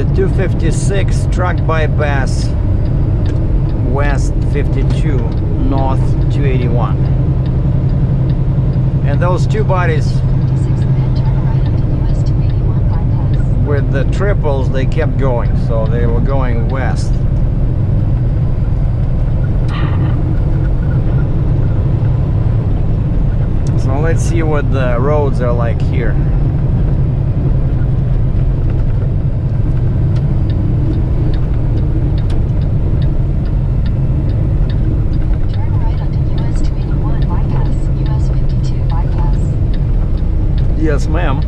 the 256 truck bypass west 52 north 281, and those two bodies with the triples, they kept going, so they were going west. So let's see what the roads are like here. Turn right onto US 281 bypass, US 52 bypass. Yes, ma'am.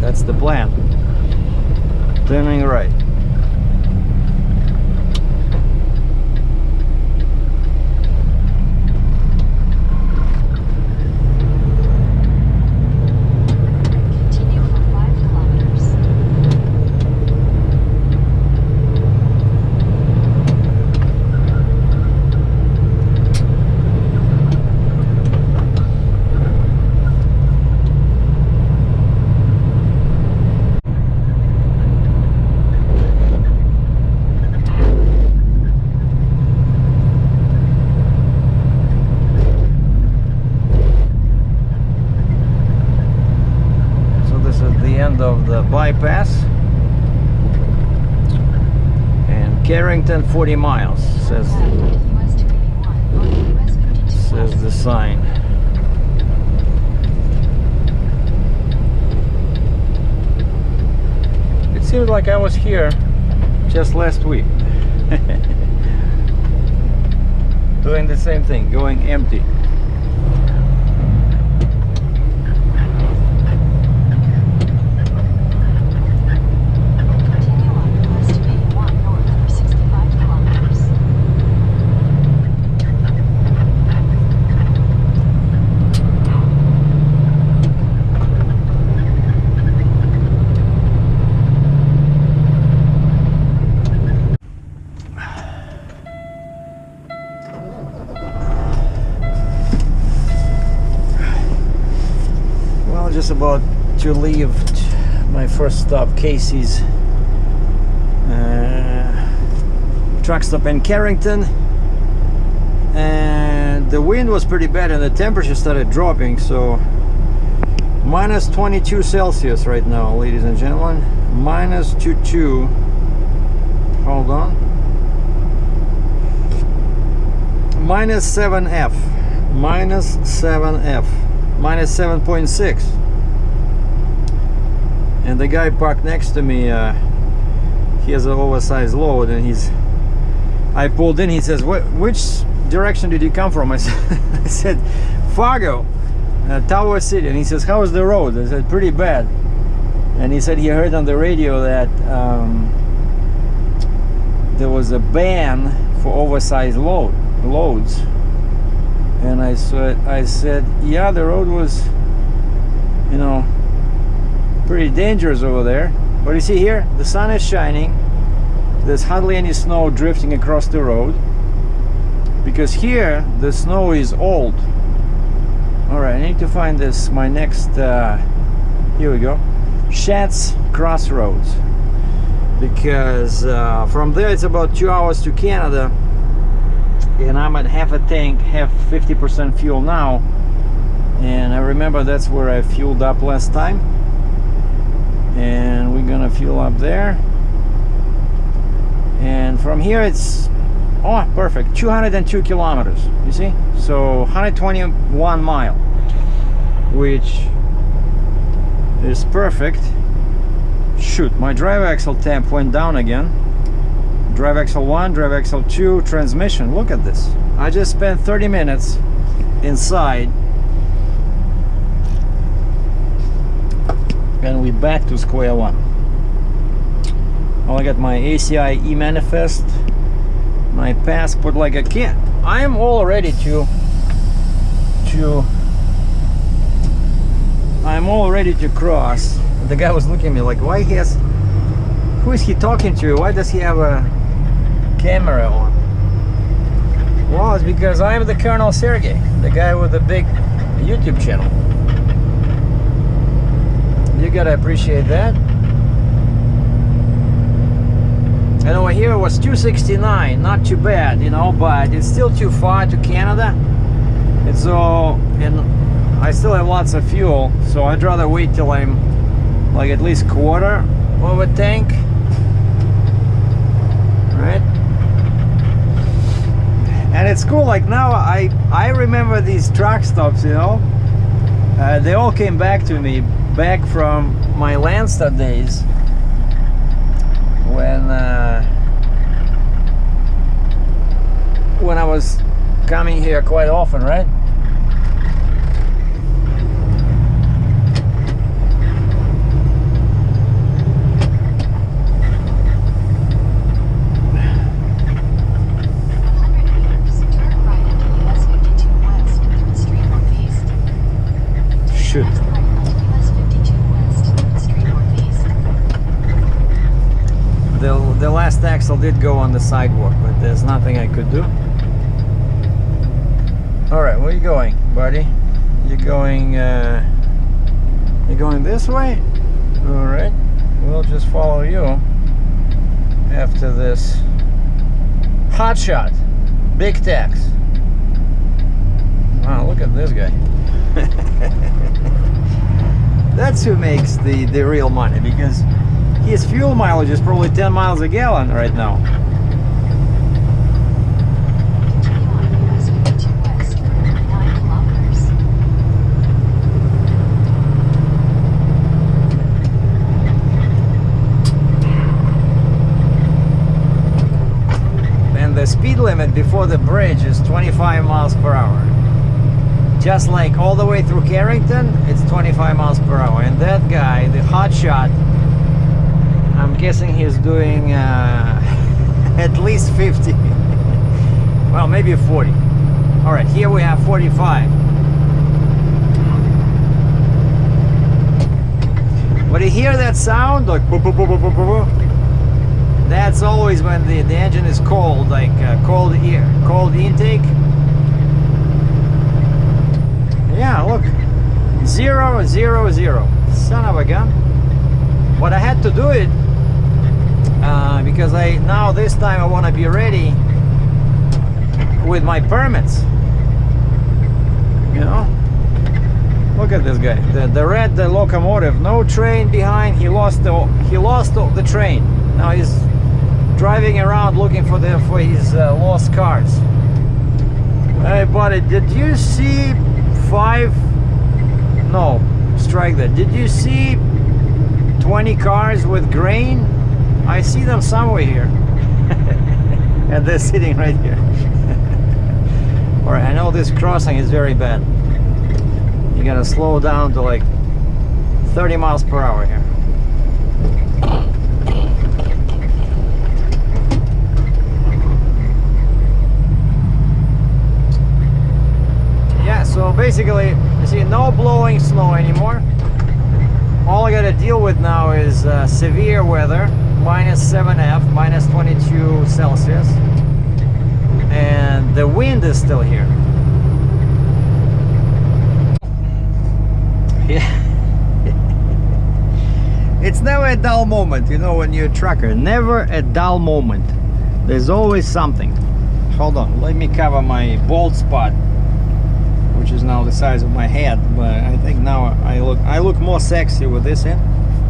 That's the plan. Turning right. Continue for 5 kilometers. Of the bypass, and Carrington 40 miles says the sign. It seems like I was here just last week doing the same thing, going empty. Just about to leave my first stop, Casey's truck stop in Carrington, and the wind was pretty bad and the temperature started dropping, so minus 22 Celsius right now, ladies and gentlemen. Minus 22. Hold on. Minus 7F. Minus 7F. Minus 7.6. And the guy parked next to me, he has an oversized load, and I pulled in, he says, which direction did you come from? I said Fargo, Tower City. And he says, how is the road? I said, pretty bad. And he said he heard on the radio that there was a ban for oversized loads. And I said, yeah, the road was, you know, pretty dangerous over there. But you see here, the sun is shining. There's hardly any snow drifting across the road, because here the snow is old. All right, I need to find this, my next, here we go, Schatz Crossroads, because from there it's about 2 hours to Canada, and I'm at half a tank, have 50% fuel now, and I remember that's where I fueled up last time. And we're gonna fuel up there, and from here it's, oh, perfect, 202 kilometers, you see, so 121 mile, which is perfect. Shoot, my drive axle temp went down again. Drive axle 1, drive axle 2, transmission. Look at this. I just spent 30 minutes inside, and we're back to square one. Well, I got my ACI e-manifest, my passport, like a kid. I am all ready I'm all ready to cross. The guy was looking at me like, who is he talking to? Why does he have a camera on? Well, it's because I am the Colonel Sergey, the guy with the big YouTube channel. You gotta appreciate that. And over here it was 269, not too bad, you know, but it's still too far to Canada. And so, and I still have lots of fuel, so I'd rather wait till I'm like at least quarter of a tank, right? And it's cool, like now I remember these truck stops, you know. They all came back to me, back from my Landstar days, when I was coming here quite often, right? The last axle did go on the sidewalk, but there's nothing I could do. All right, where are you going, buddy? You're going this way? All right, we'll just follow you after this hot shot, big tax. Wow, look at this guy. That's who makes the real money, because his fuel mileage is probably 10 miles a gallon right now. Continue on US 52 West, 9 kilometers. And the speed limit before the bridge is 25 miles per hour. Just like all the way through Carrington, it's 25 miles per hour. And that guy, the hot shot, I'm guessing he's doing at least 50. Well, maybe 40. All right, here we have 45. But you hear that sound, like boop, boop, boop, boop, boop, boop. That's always when the engine is cold, like cold intake. Yeah, look, 0, 0, 0. Son of a gun. But I had to do it because now this time I want to be ready with my permits. You know, look at this guy, the red locomotive, no train behind. He lost the train. Now he's driving around looking for his lost cars. Hey buddy, did you see no, strike that. Did you see 20 cars with grain? I see them somewhere here. And they're sitting right here. Alright, I know this crossing is very bad. You gotta slow down to like 30 miles per hour here. Yeah, so basically, you see, no blowing snow anymore. All I gotta deal with now is severe weather, -7F, -22 Celsius, and the wind is still here. Yeah. It's never a dull moment, you know, when you're a trucker. Never a dull moment. There's always something. Hold on, let me cover my bald spot, which is now the size of my head, but I think now I look more sexy with this in.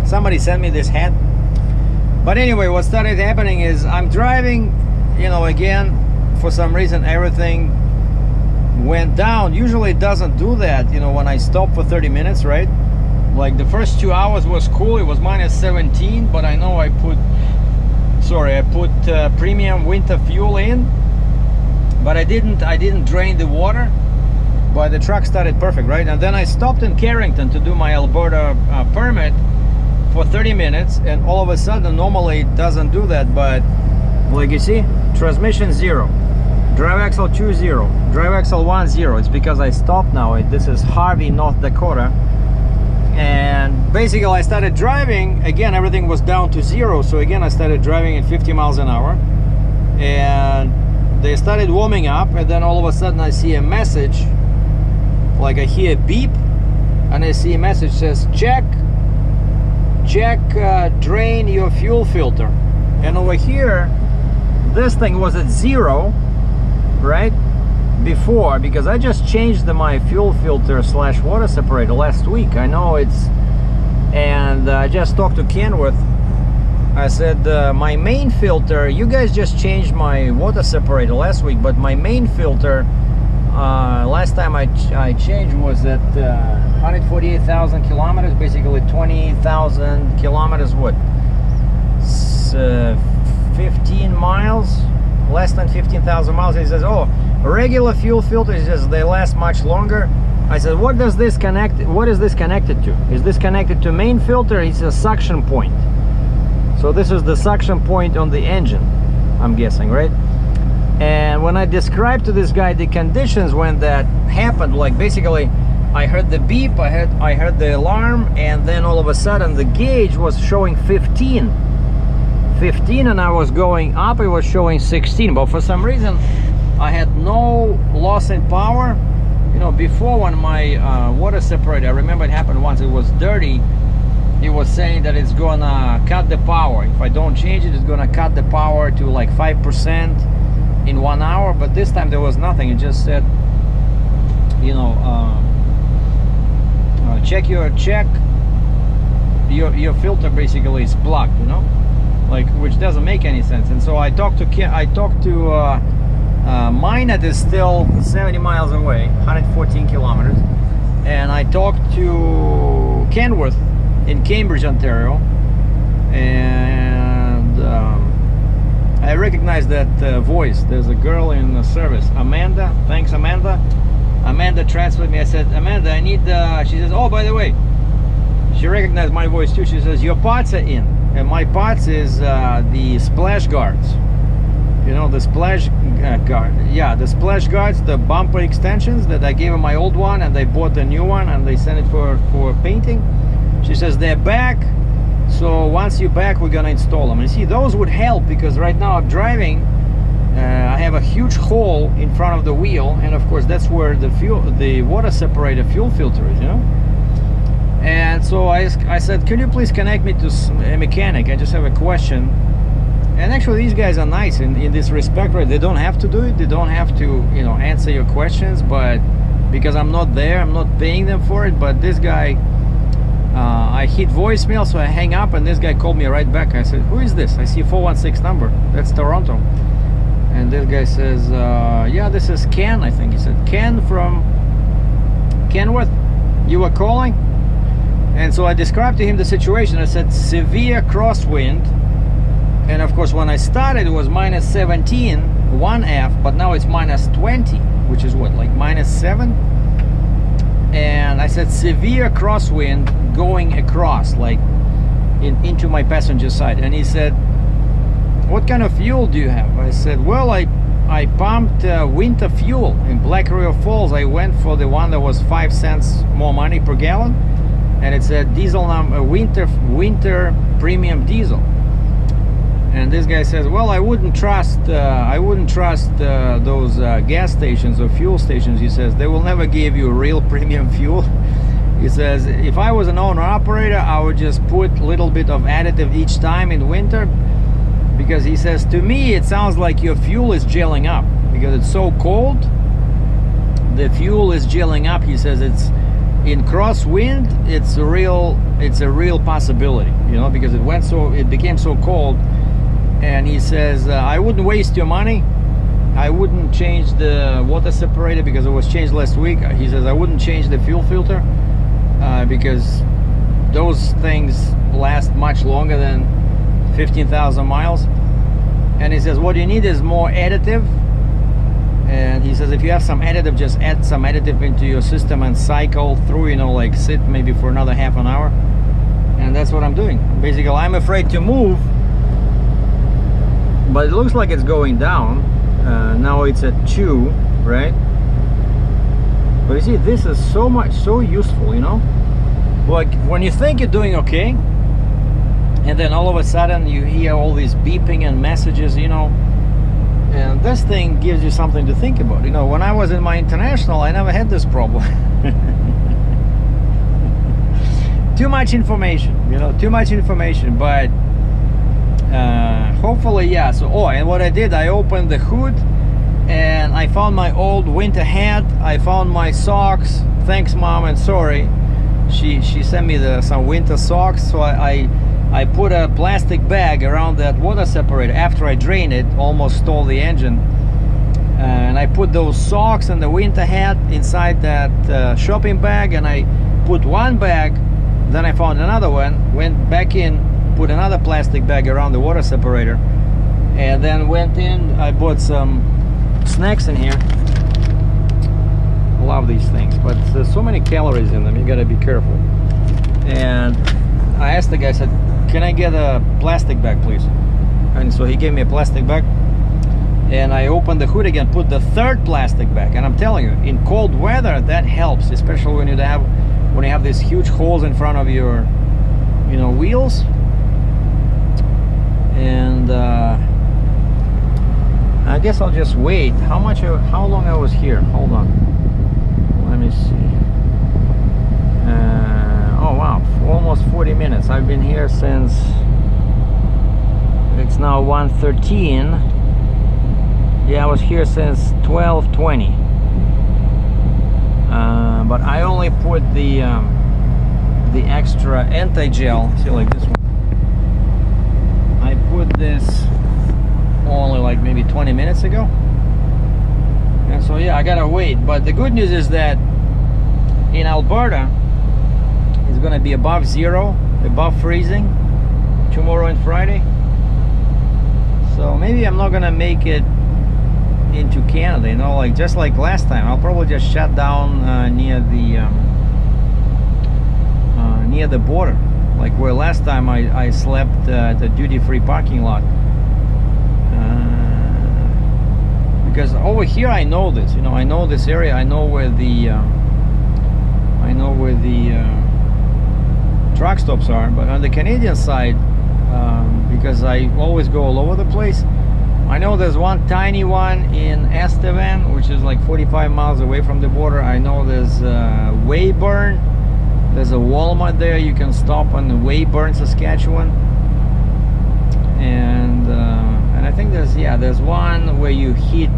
Somebody sent me this hat. But anyway, what started happening is I'm driving, you know, again, for some reason everything went down. Usually it doesn't do that, you know, when I stop for 30 minutes, right? Like the first 2 hours was cool, it was -17, but I know I put premium winter fuel in, but I didn't drain the water. But the truck started perfect, right? And then I stopped in Carrington to do my Alberta permit for 30 minutes, and all of a sudden, normally it doesn't do that, but like you see, transmission 0, drive axle 2 0, drive axle 1 0. It's because I stopped now. This is Harvey, North Dakota, and basically I started driving again. Everything was down to 0, so again I started driving at 50 miles an hour, and they started warming up, and then all of a sudden I see a message. Like I hear a beep, and I see a message says check drain your fuel filter. And over here, this thing was at 0, right? Before, because I just changed my fuel filter / water separator last week. I know it's, and I just talked to Kenworth. I said, my main filter, you guys just changed my water separator last week, but my main filter, last time I changed was at 148,000 kilometers, basically 20,000 kilometers, what? 15 miles, less than 15,000 miles. He says, oh, regular fuel filters, he says, they last much longer. I said, what is this connected to? Is this connected to main filter? It's a suction point. So this is the suction point on the engine, I'm guessing, right? And when I described to this guy the conditions when that happened, like basically I heard the beep, I heard the alarm, and then all of a sudden the gauge was showing 15, and I was going up, it was showing 16, but for some reason I had no loss in power. You know, before, when my water separator, I remember it happened once, it was dirty. He was saying that it's gonna cut the power. If I don't change it, it's gonna cut the power to like 5% in 1 hour. But this time there was nothing. It just said, you know, check your filter basically is plugged, you know, like, which doesn't make any sense. And so I talked to mine that is still 70 miles away, 114 kilometers, and I talked to Kenworth in Cambridge, Ontario, and I recognize that voice. There's a girl in the service, Amanda. Thanks, Amanda. Amanda transferred me. I said, Amanda, I need she says, oh, by the way, she recognized my voice too. She says, your parts are in. And my parts is the splash guards, you know, the splash guard, yeah, the splash guards, the bumper extensions that I gave them my old one, and they bought the new one and they sent it for painting. She says they're back, so once you're back, we're gonna install them. And see, those would help, because right now I'm driving, I have a huge hole in front of the wheel, and of course that's where the water separator fuel filter is, you know. And so I said, can you please connect me to a mechanic? I just have a question. And actually these guys are nice in this respect, right? They don't have to do it, they don't have to, you know, answer your questions, but because I'm not there, I'm not paying them for it. But this guy, I hit voicemail, so I hang up, and this guy called me right back. I said, who is this? I see a 416 number. That's Toronto. And this guy says, yeah, this is Ken, I think. He said, Ken from Kenworth, you were calling? And so I described to him the situation. I said, severe crosswind. And of course, when I started, it was minus 17, 1F, but now it's minus 20, which is what, like minus 7? And I said, severe crosswind going across, like into my passenger side. And he said, what kind of fuel do you have? I said, well, I pumped winter fuel in Black River Falls. I went for the one that was 5 cents more money per gallon, and it said diesel winter premium diesel. And this guy says, well, I wouldn't trust those gas stations or fuel stations. He says, they will never give you real premium fuel. He says, if I was an owner operator, I would just put a little bit of additive each time in winter, because he says, to me it sounds like your fuel is gelling up because it's so cold. The fuel is gelling up. He says it's in crosswind, it's a real possibility, you know, because it became so cold. And he says, I wouldn't waste your money. I wouldn't change the water separator because it was changed last week. He says, I wouldn't change the fuel filter because those things last much longer than 15,000 miles. And he says, what you need is more additive. And he says, if you have some additive, just add some additive into your system and cycle through, you know, like sit maybe for another half an hour. And that's what I'm doing. Basically, I'm afraid to move, but it looks like it's going down. Now it's at 2, right? But you see, this is so useful, you know, like when you think you're doing okay, and then all of a sudden you hear all these beeping and messages, you know, and this thing gives you something to think about. You know, when I was in my international, I never had this problem. Too much information, you know, too much information. But hopefully, yeah. So, oh, and what I did, I opened the hood and I found my old winter hat. I found my socks. Thanks, Mom, and sorry. She sent me some winter socks. So I put a plastic bag around that water separator after I drained it, almost stole the engine. And I put those socks and the winter hat inside that shopping bag, and I put one bag, then I found another one, went back in, put another plastic bag around the water separator, and then went in. I bought some snacks in here. Love these things, but there's so many calories in them, you gotta be careful. And I asked the guy, I said, can I get a plastic bag, please? And so he gave me a plastic bag, and I opened the hood again, put the third plastic bag. And I'm telling you, in cold weather, that helps, especially when you have these huge holes in front of your, you know, wheels. And I guess I'll just wait. How long I was here? Hold on. Let me see. Oh wow, almost 40 minutes. I've been here since, it's now 1:13. Yeah, I was here since 12:20. But I only put the extra anti-gel. See, like this one. I put this only like maybe 20 minutes ago. And so yeah, I gotta wait. But the good news is that in Alberta it's gonna be above zero, above freezing tomorrow and Friday. So maybe I'm not gonna make it into Canada, you know, like just like last time. I'll probably just shut down near the border, like where last time I slept at the duty-free parking lot. Because over here I know this, you know, I know this area. I know where the truck stops are. But on the Canadian side, because I always go all over the place, I know there's one tiny one in Estevan, which is like 45 miles away from the border. I know there's Weyburn. There's a Walmart there. You can stop on Weyburn, Saskatchewan. And I think there's one where you hit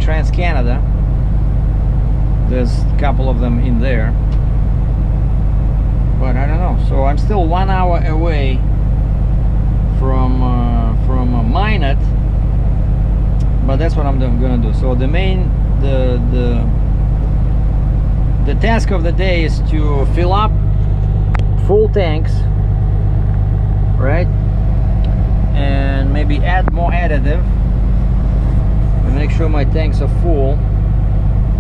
Trans-Canada. There's a couple of them in there. But I don't know. So I'm still 1 hour away from Minot, but that's what I'm gonna do. So the task of the day is to fill up full tanks, right, and maybe add more additive and make sure my tanks are full.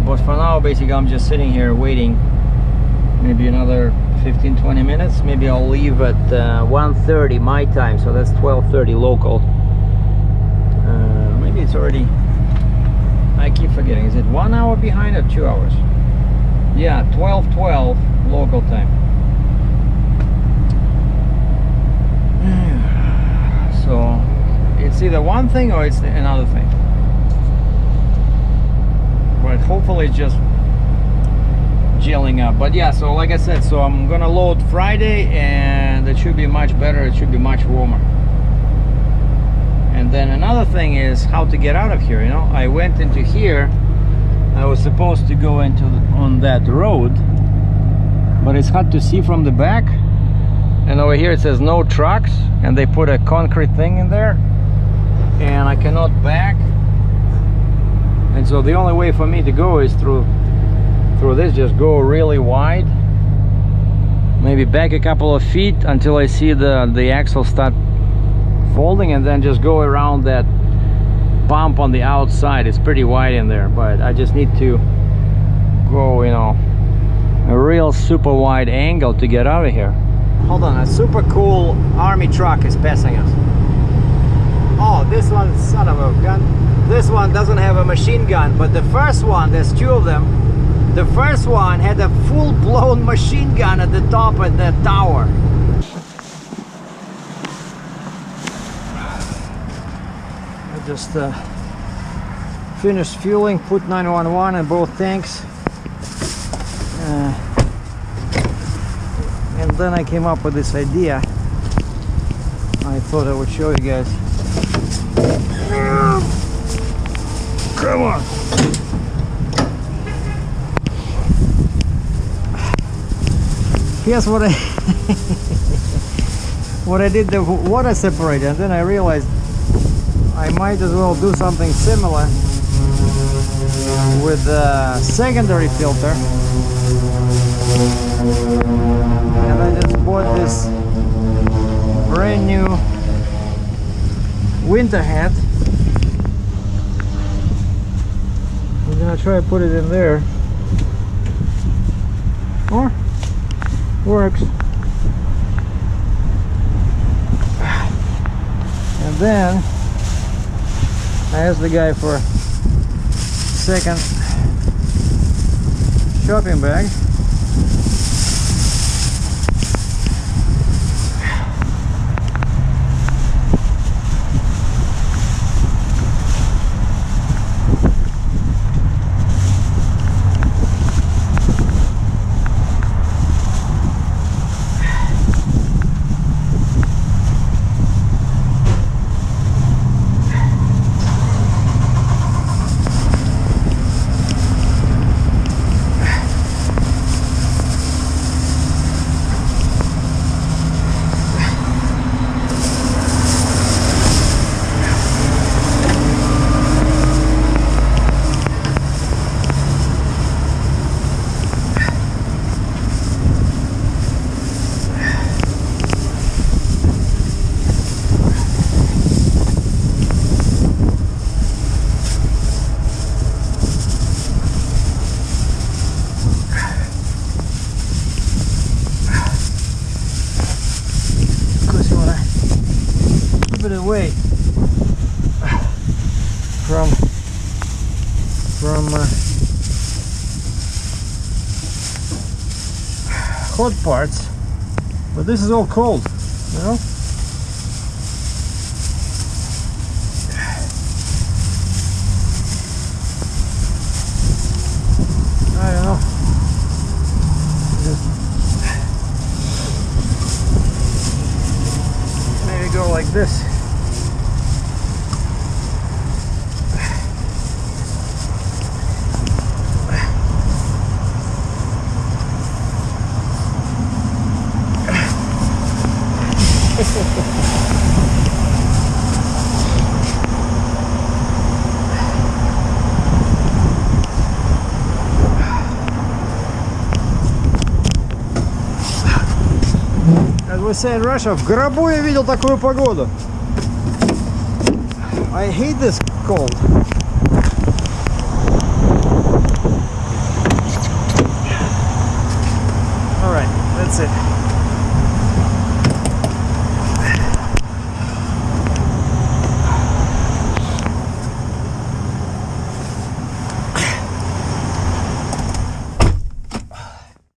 But for now, basically, I'm just sitting here waiting maybe another 15-20 minutes. Maybe I'll leave at 1:30 my time, so that's 12:30 local. Maybe it's already, I keep forgetting, is it 1 hour behind or 2 hours? Yeah, 12:12 local time. So it's either one thing or it's another thing, but hopefully it's just gelling up. But yeah, so like I said, so I'm gonna load Friday, and it should be much better. It should be much warmer. And then another thing is how to get out of here. You know, I went into here. I was supposed to go on that road, but it's hard to see from the back. And over here it says no trucks, and they put a concrete thing in there, and I cannot back. And so the only way for me to go is through this. Just go really wide, maybe back a couple of feet until I see the axle start folding, and then just go around that bump on the outside. It's pretty wide in there, but I just need to go, you know, a real super wide angle to get out of here. Hold on, a super cool army truck is passing us. Oh, this one, son of a gun. This one doesn't have a machine gun, but the first one, there's two of them. The first one had a full-blown machine gun at the top of that tower. I just finished fueling, put 911 in both tanks. And then I came up with this idea. I thought I would show you guys. Come on. Here's what I what I did the water separator, and then I realized I might as well do something similar with the secondary filter. And I just bought this brand new winter hat. I'm gonna try to put it in there. Or works. And then I asked the guy for a second shopping bag. Away from hot parts, but this is all cold, you know. I don't know. Just maybe go like this. As we say in Russia, в гробу я видел такую погоду. I hate this cold. Alright, that's it.